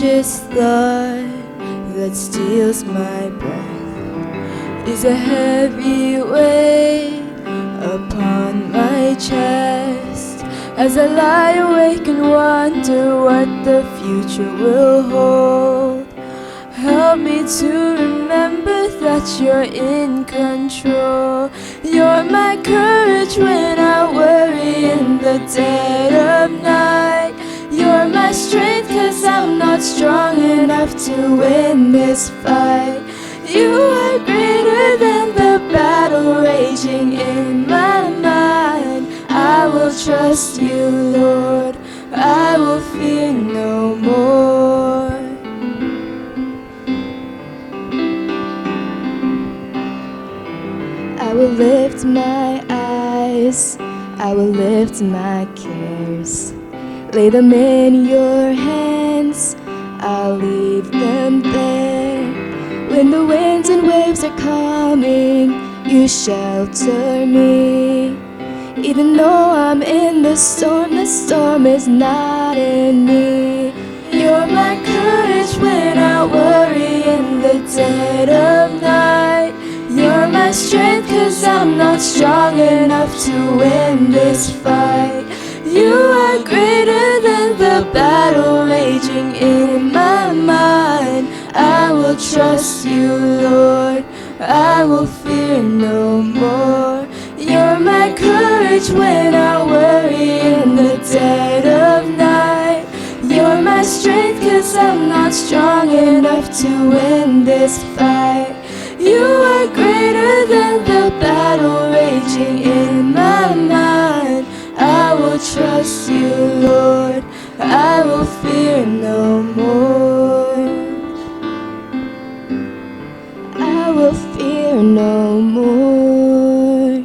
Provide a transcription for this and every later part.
anxious thought that steals my breath is a heavy weight upon my chest as I lie awake and wonder what the future will hold. Help me to remember that you're in control. You're my courage when I worry in the dead of night. You're my strength 'cause I'm not strong enough to win this fight. You are greater than the battle raging in my mind. I will trust you, Lord. I will fear no more. I will lift my eyes, I will lift my cares, lay them in your hands, I'll leave them there. When the winds and waves are coming, you shelter me. Even though I'm in the storm is not in me. You're my courage when I worry in the dead of night. You're my strength 'cause I'm not strong enough to win this fight. You are greater than the battle raging in my mind. I will trust you, Lord. I will fear no more. You're my courage when I worry in the dead of night. You're my strength 'cause I'm not strong enough to win this fight. You are greater than the battle raging in my mind. I will trust you, Lord. I will fear no more. I will fear no more.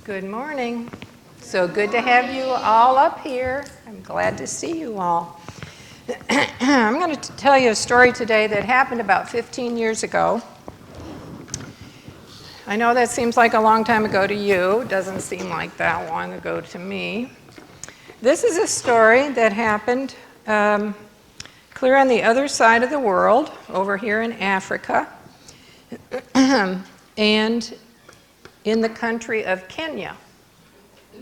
Good morning. So good to have you all up here. I'm glad to see you all. I'm going to tell you a story today that happened about 15 years ago. I know that seems like a long time ago to you. It doesn't seem like that long ago to me. This is a story that happened clear on the other side of the world, over here in Africa, and in the country of Kenya.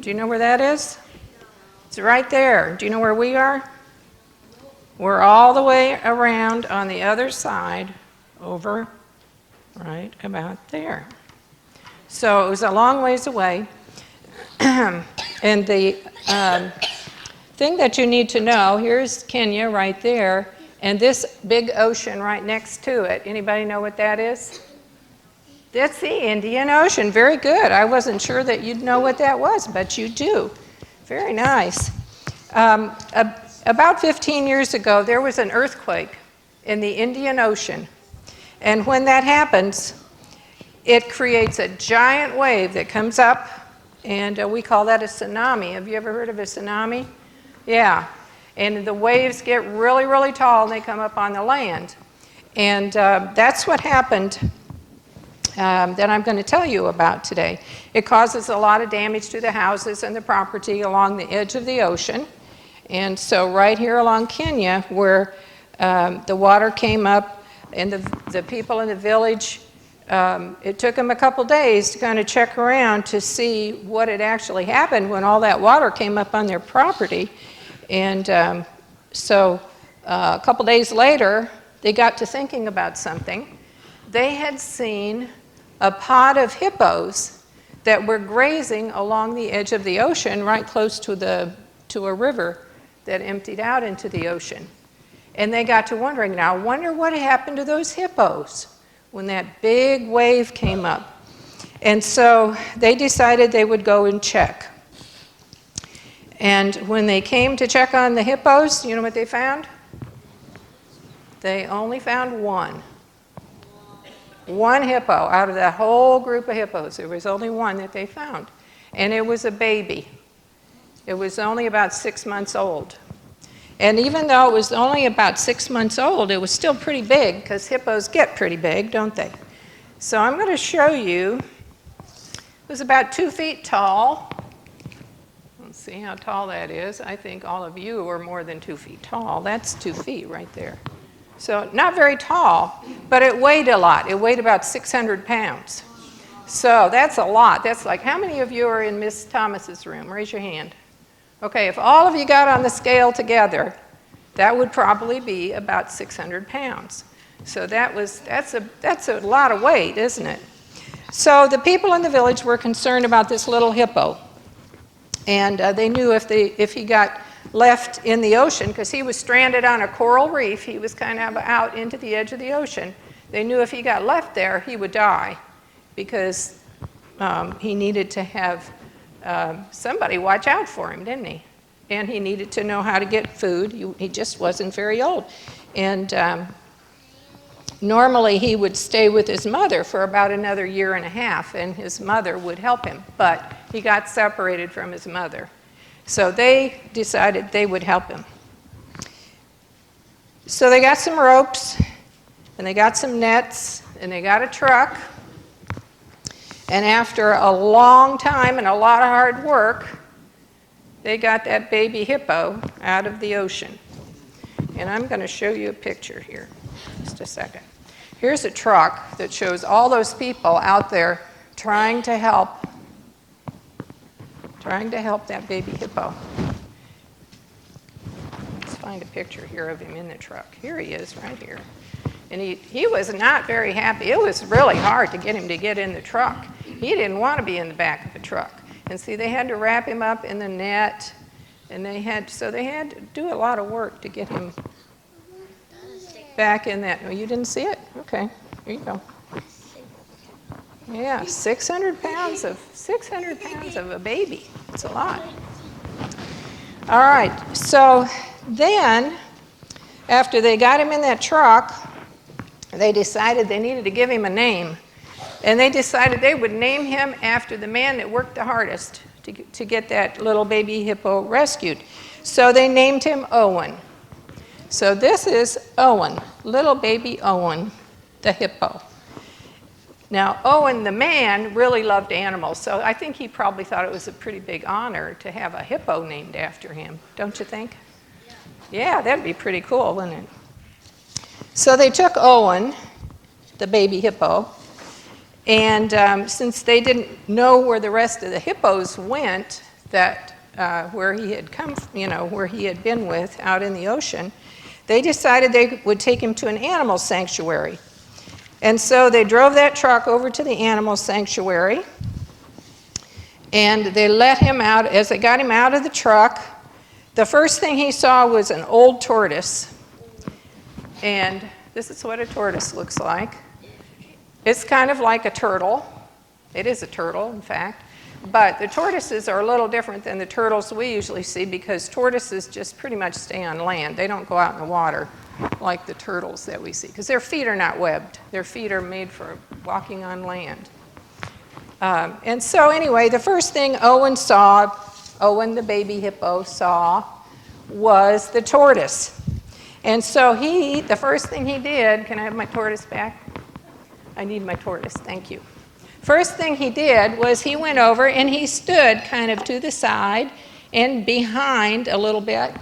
Do you know where that is? It's right there. Do you know where we are? We're all the way around on the other side, over right about there. So it was a long ways away. And the thing that you need to know, here's Kenya right there, and this big ocean right next to it. Anybody know what that is? That's the Indian Ocean. Very good. I wasn't sure that you'd know what that was, but you do. Very nice. About 15 years ago, there was an earthquake in the Indian Ocean. And when that happens, it creates a giant wave that comes up, and we call that a tsunami. Have you ever heard of a tsunami? Yeah. And the waves get really, really tall, and they come up on the land. And that's what happened that I'm going to tell you about today. It causes a lot of damage to the houses and the property along the edge of the ocean. And so right here along Kenya, where the water came up, and the people in the village, it took them a couple days to kind of check around to see what had actually happened when all that water came up on their property. And so a couple days later, they got to thinking about something. They had seen a pod of hippos that were grazing along the edge of the ocean right close to a river that emptied out into the ocean. And they got to wondering, now, I wonder what happened to those hippos when that big wave came up. And so they decided they would go and check. And when they came to check on the hippos, you know what they found? They only found one. One hippo out of that whole group of hippos. There was only one that they found. And it was a baby. It was only about 6 months old. And even though it was only about 6 months old, it was still pretty big, because hippos get pretty big, don't they? So I'm going to show you. It was about 2 feet tall. Let's see how tall that is. I think all of you are more than 2 feet tall. That's 2 feet right there. So not very tall, but it weighed a lot. It weighed about 600 pounds. So that's a lot. That's like, how many of you are in Miss Thomas's room? Raise your hand. Okay, if all of you got on the scale together, that would probably be about 600 pounds. So that's a lot of weight, isn't it? So the people in the village were concerned about this little hippo. And they knew if he got left in the ocean, because he was stranded on a coral reef, he was kind of out into the edge of the ocean. They knew if he got left there, he would die, because he needed to have somebody watch out for him, didn't he? And he needed to know how to get food. He just wasn't very old. And normally he would stay with his mother for about another year and a half, and his mother would help him. But he got separated from his mother. So they decided they would help him. So they got some ropes, and they got some nets, and they got a truck. And after a long time and a lot of hard work, they got that baby hippo out of the ocean. And I'm going to show you a picture here. Just a second. Here's a truck that shows all those people out there trying to help that baby hippo. Let's find a picture here of him in the truck. Here he is, right here. And he was not very happy. It was really hard to get him to get in the truck. He didn't want to be in the back of the truck. And see, they had to wrap him up in the net, and they had to do a lot of work to get him back in that. Oh, you didn't see it? Okay, here you go. Yeah, 600 pounds of a baby. It's a lot. All right, so then after they got him in that truck, they decided they needed to give him a name. And they decided they would name him after the man that worked the hardest to get that little baby hippo rescued. So they named him Owen. So this is Owen, little baby Owen, the hippo. Now, Owen, the man, really loved animals, so I think he probably thought it was a pretty big honor to have a hippo named after him, don't you think? Yeah, that'd be pretty cool, wouldn't it? So they took Owen, the baby hippo, and since they didn't know where the rest of the hippos went, where he had come, where he had been with out in the ocean, they decided they would take him to an animal sanctuary. And so they drove that truck over to the animal sanctuary, and they let him out. As they got him out of the truck, the first thing he saw was an old tortoise. And this is what a tortoise looks like. It's kind of like a turtle. It is a turtle, in fact. But the tortoises are a little different than the turtles we usually see, because tortoises just pretty much stay on land. They don't go out in the water like the turtles that we see, because their feet are not webbed. Their feet are made for walking on land. And so anyway, the first thing Owen the baby hippo saw, was the tortoise. And so the first thing he did, can I have my tortoise back? I need my tortoise, thank you. First thing he did was he went over and he stood kind of to the side and behind a little bit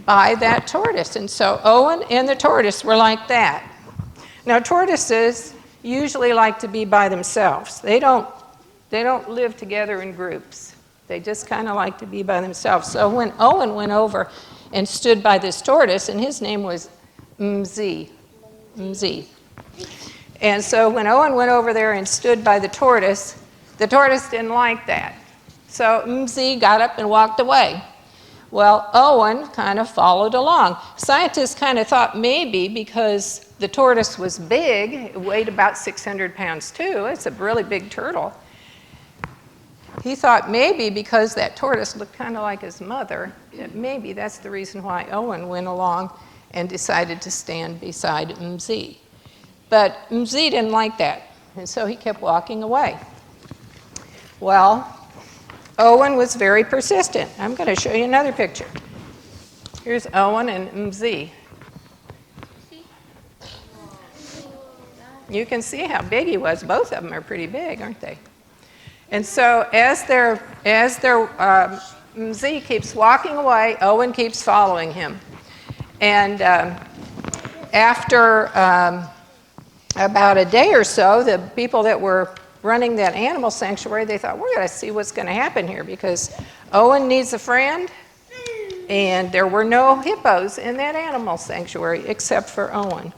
by that tortoise. And so Owen and the tortoise were like that. Now tortoises usually like to be by themselves. They don't live together in groups. They just kind of like to be by themselves. So when Owen went over and stood by this tortoise, and his name was Mz. And so when Owen went over there and stood by the tortoise didn't like that. So Mz got up and walked away. Well, Owen kind of followed along. Scientists kind of thought maybe because the tortoise was big, it weighed about 600 pounds too, it's a really big turtle. He thought maybe because that tortoise looked kind of like his mother, that maybe that's the reason why Owen went along and decided to stand beside Mz. But Mz didn't like that, and so he kept walking away. Well, Owen was very persistent. I'm going to show you another picture. Here's Owen and Mz. You can see how big he was. Both of them are pretty big, aren't they? And so as Mz keeps walking away, Owen keeps following him. And after about a day or so, the people that were running that animal sanctuary, they thought, we're going to see what's going to happen here, because Owen needs a friend, and there were no hippos in that animal sanctuary except for Owen.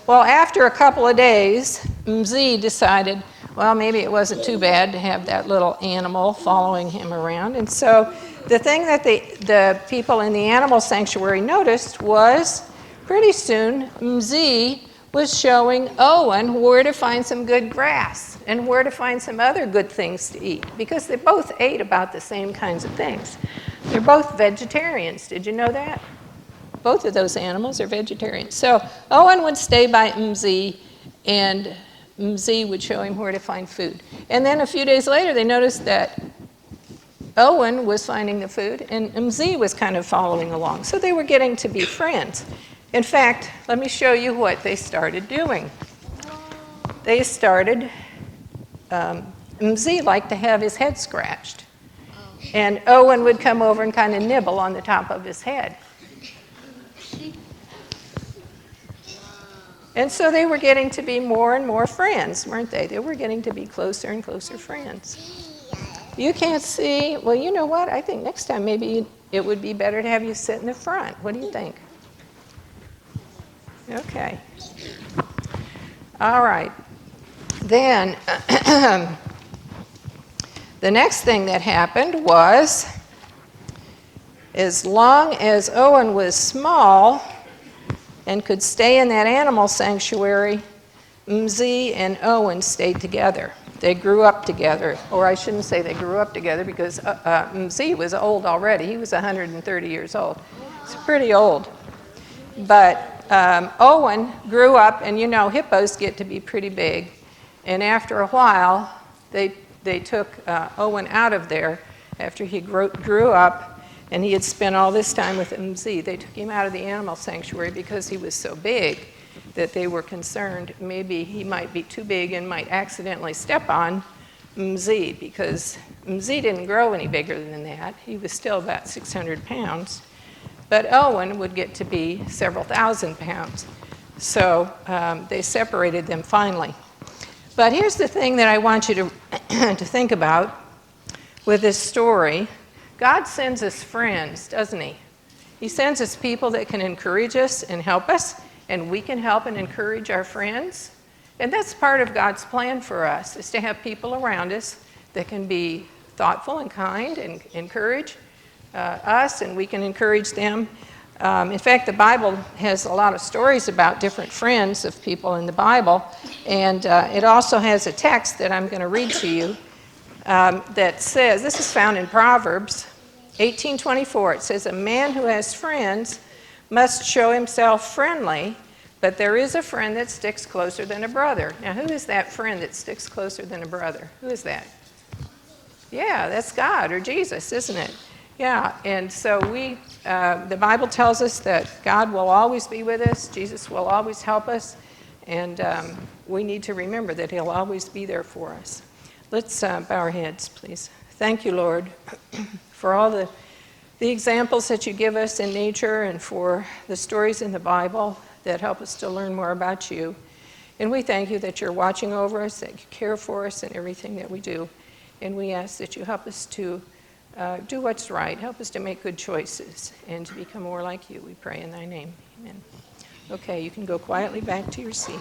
Well, after a couple of days, Mz decided, well, maybe it wasn't too bad to have that little animal following him around. And so the thing that the people in the animal sanctuary noticed was pretty soon Mz was showing Owen where to find some good grass and where to find some other good things to eat, because they both ate about the same kinds of things. They're both vegetarians. Did you know that? Both of those animals are vegetarians. So Owen would stay by Mz, and Mz would show him where to find food. And then a few days later, they noticed that Owen was finding the food, and Mz was kind of following along. So they were getting to be friends. In fact, let me show you what they started doing. They started, Mz liked to have his head scratched. And Owen would come over and kind of nibble on the top of his head. And so they were getting to be more and more friends, weren't they? They were getting to be closer and closer friends. You can't see, well, you know what? I think next time maybe it would be better to have you sit in the front. What do you think? Okay. All right. Then the next thing that happened was, as long as Owen was small and could stay in that animal sanctuary, Mz and Owen stayed together. They grew up together, or I shouldn't say they grew up together, because Mz was old already. He was 130 years old. He's pretty old. But Owen grew up, and you know, hippos get to be pretty big. And after a while, they took Owen out of there after he grew up, and he had spent all this time with Mz. They took him out of the animal sanctuary because he was so big that they were concerned maybe he might be too big and might accidentally step on Mz, because Mz didn't grow any bigger than that. He was still about 600 pounds. But Owen would get to be several thousand pounds. So they separated them finally. But here's the thing that I want you to think about with this story. God sends us friends, doesn't he? He sends us people that can encourage us and help us, and we can help and encourage our friends. And that's part of God's plan for us, is to have people around us that can be thoughtful and kind and encourage us, and we can encourage them. In fact, the Bible has a lot of stories about different friends of people in the Bible, and it also has a text that I'm going to read to you that says, this is found in Proverbs 18:24. It says, a man who has friends must show himself friendly, but there is a friend that sticks closer than a brother. Now, who is that friend that sticks closer than a brother? Who is that? Yeah, that's God or Jesus, isn't it? Yeah, and so the Bible tells us that God will always be with us, Jesus will always help us, and we need to remember that he'll always be there for us. Let's bow our heads, please. Thank you, Lord, for all the examples that you give us in nature, and for the stories in the Bible that help us to learn more about you. And we thank you that you're watching over us, that you care for us in everything that we do. And we ask that you help us to do what's right. Help us to make good choices and to become more like you. We pray in thy name. Amen. Okay, you can go quietly back to your seat.